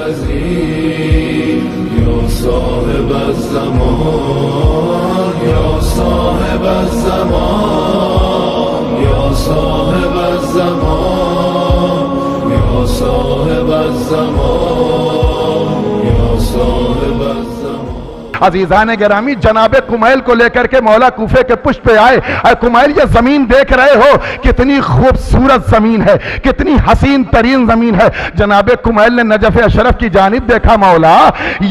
العظیم یا صاحب الزمان یا صاحب الزمان یا صاحب الزمان یا صاحب الزمان یا صاحب الزمان۔ عزیزان گرامی، جناب کمیل کو لے کر کے مولا کوفے کے پشت پہ آئے۔ اے کمیل، یہ زمین دیکھ رہے ہو کتنی خوبصورت زمین ہے، کتنی حسین ترین زمین ہے۔ جناب کمیل نے نجف اشرف کی جانب دیکھا، مولا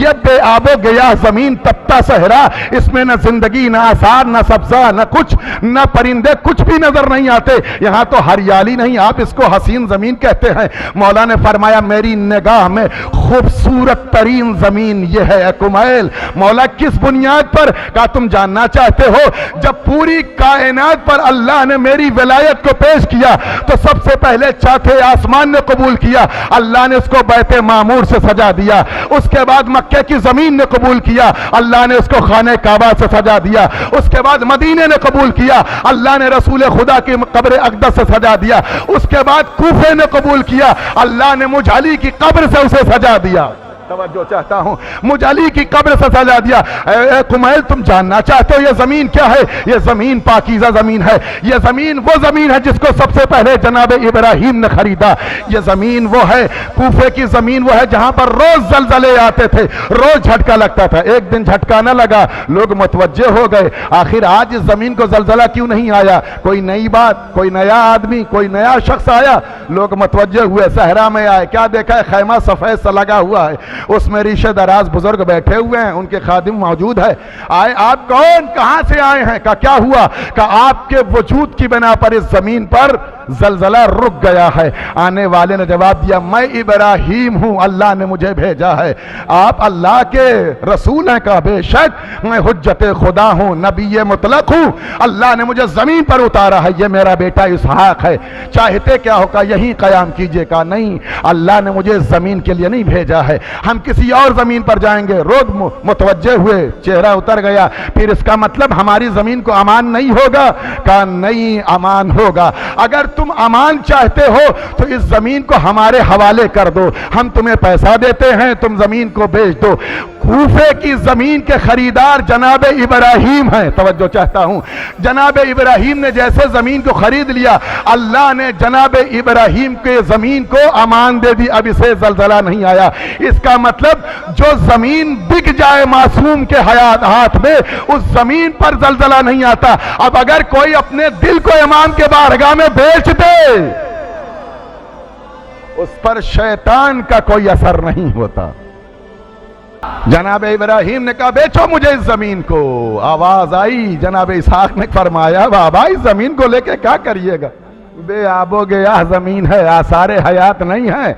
یہ بے آب و گیا زمین، تپتا صحرا، اس میں نہ زندگی، نہ آثار، نہ سبزہ، نہ کچھ، نہ پرندے، کچھ بھی نظر نہیں آتے۔ یہاں تو ہریالی نہیں، آپ اس کو حسین زمین کہتے ہیں۔ مولا نے فرمایا میری نگاہ میں خوبصورت ترین زمین یہ ہے اے کمیل۔ مولا کس بنیاد پر؟ کہا تم جاننا چاہتے ہو؟ جب پوری کائنات پر اللہ نے میری ولایت کو پیش کیا تو سب سے پہلے چوتھے آسمان نے قبول کیا، اللہ نے اس کو بیت معمور سے سجا دیا۔ اس کے بعد مکہ کی زمین نے قبول کیا، اللہ نے اس کو خانہ کعبہ سے سجا دیا۔ اس کے بعد مدینے نے قبول کیا، اللہ نے رسول خدا کی قبر اقدس سے سجا دیا۔ اس کے بعد کوفے نے قبول کیا، اللہ نے مجھ علی کی قبر سے اسے سجا دیا۔ توجہ چاہتا ہوں، مجھ علی کی قبر سے سجا دیا۔ اے کمیل، تم جاننا چاہتے ہو یہ زمین کیا ہے؟ یہ زمین پاکیزہ زمین ہے۔ یہ زمین وہ زمین ہے جس کو سب سے پہلے جناب ابراہیم نے خریدا۔ یہ زمین وہ ہے، کوفے کی زمین وہ ہے جہاں پر روز زلزلے آتے تھے، روز جھٹکا لگتا تھا۔ ایک دن جھٹکا نہ لگا، لوگ متوجہ ہو گئے، آخر آج اس زمین کو زلزلہ کیوں نہیں آیا؟ کوئی نئی بات، کوئی نیا آدمی، کوئی نیا شخص آیا، لوگ متوجہ ہوئے، صحرا میں آئے، کیا دیکھا ہے؟ خیمہ سفید سا لگا ہوا ہے، اس میں ریشہ دراز بزرگ بیٹھے ہوئے ہیں، ان کے خادم موجود ہے۔ آئے، آپ کون؟ کہاں سے آئے ہیں؟ کہا کیا ہوا؟ کہا آپ کے وجود کی بنا پر اس زمین پر زلزلہ رک گیا ہے۔ آنے والے نے جواب دیا میں ابراہیم ہوں، اللہ نے مجھے بھیجا ہے۔ آپ اللہ کے رسول ہیں؟ کہا بے شک، میں حجت خدا ہوں، نبی مطلق ہوں، اللہ نے مجھے زمین پر اتارا ہے، یہ میرا بیٹا اسحاق ہے، چاہتے کیا ہو؟ کہا یہیں قیام کیجئے۔ کہا نہیں، اللہ نے مجھے زمین کے لیے نہیں بھیجا ہے، ہم کسی اور زمین پر جائیں گے۔ روز متوجہ ہوئے، چہرہ اتر گیا۔ پھر اس کا مطلب ہماری زمین کو امان نہیں ہوگا؟ کہا نہیں، امان ہوگا۔ اگر تم امان چاہتے ہو تو اس زمین کو ہمارے حوالے کر دو، ہم تمہیں پیسہ دیتے ہیں، تم زمین کو بیچ دو۔ کوفے کی زمین کے خریدار جناب ابراہیم ہیں۔ توجہ چاہتا ہوں، جناب ابراہیم نے جیسے زمین کو خرید لیا، اللہ نے جناب ابراہیم کے زمین کو امان دے دی، اب اسے زلزلہ نہیں آیا۔ اس کا مطلب جو زمین بک جائے معصوم کے ہاتھ میں، اس زمین پر زلزلہ نہیں آتا۔ اب اگر کوئی اپنے دل کو امام کے بارگاہ میں بیچ دے، اس پر شیطان کا کوئی اثر نہیں ہوتا۔ جناب ابراہیم نے کہا بیچو مجھے اس زمین کو۔ آواز آئی، جناب اسحاق نے فرمایا بابا اس زمین کو لے کے کیا کریے گا؟ بے آب و گیا زمین ہے، آثار حیات نہیں ہے۔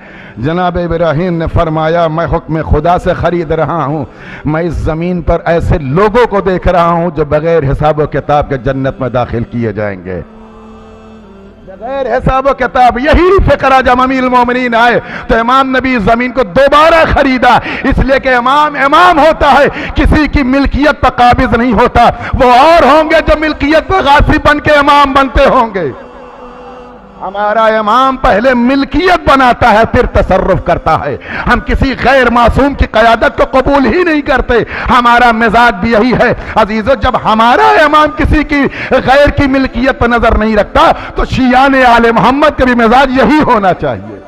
جناب ابراہیم نے فرمایا میں حکم خدا سے خرید رہا ہوں، میں اس زمین پر ایسے لوگوں کو دیکھ رہا ہوں جو بغیر حساب و کتاب کے جنت میں داخل کیے جائیں گے، بغیر حساب و کتاب۔ یہی فقرہ جب امیر المومنین آئے تو امام نبی زمین کو دوبارہ خریدا، اس لیے کہ امام ہوتا ہے، کسی کی ملکیت پر قابض نہیں ہوتا۔ وہ اور ہوں گے جو ملکیت پر غاصب بن کے امام بنتے ہوں گے، ہمارا امام پہلے ملکیت بناتا ہے پھر تصرف کرتا ہے۔ ہم کسی غیر معصوم کی قیادت کو قبول ہی نہیں کرتے، ہمارا مزاج بھی یہی ہے۔ عزیزو، جب ہمارا امام کسی کی غیر کی ملکیت پر نظر نہیں رکھتا تو شیعان آل محمد کا بھی مزاج یہی ہونا چاہیے۔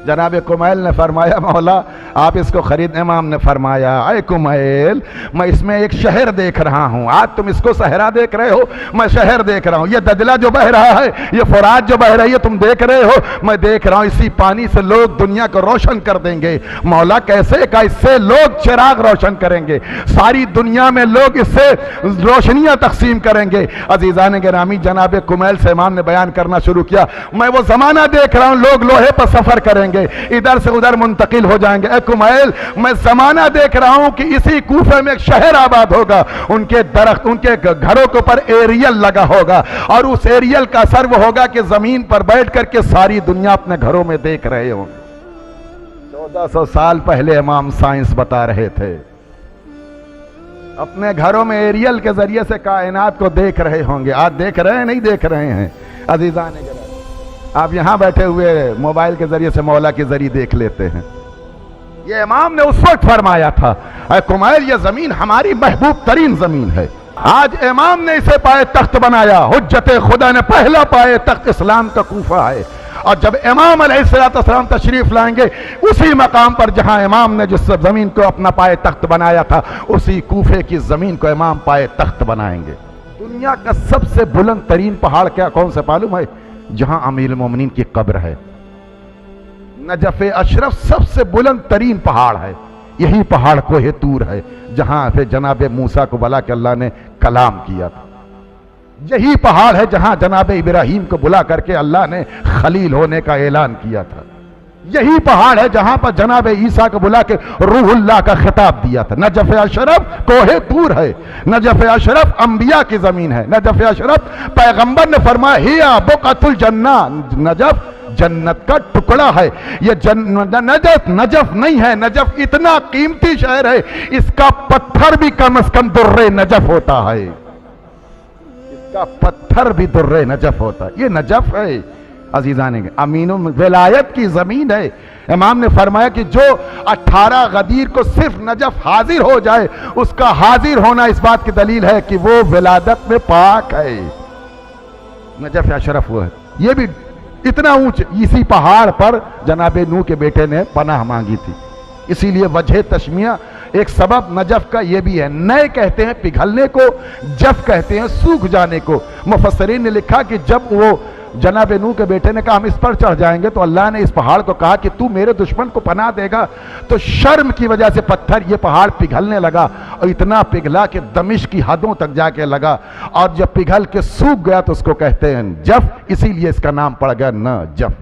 جناب کمیل نے فرمایا مولا آپ اس کو خرید۔ امام نے فرمایا اے کمیل میں اس میں ایک شہر دیکھ رہا ہوں، آج تم اس کو صحرا دیکھ رہے ہو، میں شہر دیکھ رہا ہوں۔ یہ دجلہ جو بہ رہا ہے، یہ فرات جو بہ رہی ہے تم دیکھ رہے ہو، میں دیکھ رہا ہوں اسی پانی سے لوگ دنیا کو روشن کر دیں گے۔ مولا کیسے؟ کہا اس سے لوگ چراغ روشن کریں گے، ساری دنیا میں لوگ اس سے روشنیاں تقسیم کریں گے۔ عزیزان گرامی، جناب کمیل سے امام نے بیان کرنا شروع کیا، میں وہ زمانہ دیکھ رہا ہوں لوگ لوہے پر سفر کریں گے، ادھر سے ادھر منتقل ہو جائیں گے۔ اے کمیل میں زمانہ دیکھ رہا ہوں کہ اسی کوفے میں ایک شہر آباد ہوگا، ان کے درخت، ان کے گھروں کے اوپر ایریل لگا ہوگا، اور اس ایریل کا اثر وہ ہوگا کہ زمین پر بیٹھ کر کے ساری دنیا اپنے گھروں میں دیکھ رہے ہوں۔ 1400 سال پہلے امام سائنس بتا رہے تھے، اپنے گھروں میں ایریل کے ذریعے سے کائنات کو دیکھ رہے ہوں گے۔ آج دیکھ رہے ہیں نہیں دیکھ رہے ہیں؟ عزیزان گرامی، آپ یہاں بیٹھے ہوئے موبائل کے ذریعے سے مولا کے ذریعے دیکھ لیتے ہیں، یہ امام نے اس وقت فرمایا تھا اے کمیل یہ زمین ہماری محبوب ترین زمین ہے. آج امام نے اسے پائے تخت بنایا. حجت خدا نے پہلا پائے تخت اسلام کا کوفہ ہے. اور جب امام علیہ السلام تشریف لائیں گے اسی مقام پر جہاں امام نے جس زمین کو اپنا پائے تخت بنایا تھا اسی کوفے کی زمین کو امام پائے تخت بنائیں گے. دنیا کا سب سے بلند ترین پہاڑ کیا کون سے معلوم ہے؟ جہاں امیر المومنین کی قبر ہے. نجف اشرف سب سے بلند ترین پہاڑ ہے. یہی پہاڑ کوہ طور ہے جہاں پہ جناب موسیٰ کو بلا کے اللہ نے کلام کیا تھا. یہی پہاڑ ہے جہاں جناب ابراہیم کو بلا کر کے اللہ نے خلیل ہونے کا اعلان کیا تھا. یہی پہاڑ ہے جہاں پر جناب عیسیٰ کو بلا کے روح اللہ کا خطاب دیا تھا. نجف اشرف کوہ طور ہے. نجف اشرف انبیاء کی زمین ہے. نجف اشرف پیغمبر نے فرمایا ہیا بقعۃ الجنہ، نجف جنت کا ٹکڑا ہے. یہ نجف نہیں ہے، نجف اتنا قیمتی شہر ہے اس کا پتھر بھی کم از کم در نجف ہوتا ہے. اس کا پتھر بھی در نجف ہوتا ہے. یہ نجف ہے عزیزان امین ولایت کی زمین ہے. امام نے فرمایا کہ جو 18 غدیر کو صرف نجف حاضر ہو جائے اس کا حاضر ہونا اس بات کی دلیل ہے کہ وہ ولادت میں پاک ہے. نجف اشرف وہ ہے. یہ بھی اتنا اونچ اسی پہاڑ پر جناب نوح کے بیٹے نے پناہ مانگی تھی. اسی لیے وجہ تشمیہ ایک سبب نجف کا یہ بھی ہے. نئے کہتے ہیں پگھلنے کو، جف کہتے ہیں سوکھ جانے کو. مفسرین نے لکھا کہ جب وہ جناب نوح کے بیٹے نے کہا ہم اس پر چڑھ جائیں گے تو اللہ نے اس پہاڑ کو کہا کہ تو میرے دشمن کو پناہ دے گا، تو شرم کی وجہ سے پتھر یہ پہاڑ پگھلنے لگا اور اتنا پگھلا کہ دمشق کی حدوں تک جا کے لگا. اور جب پگھل کے سوکھ گیا تو اس کو کہتے ہیں جف، اسی لیے اس کا نام پڑ گیا نجف.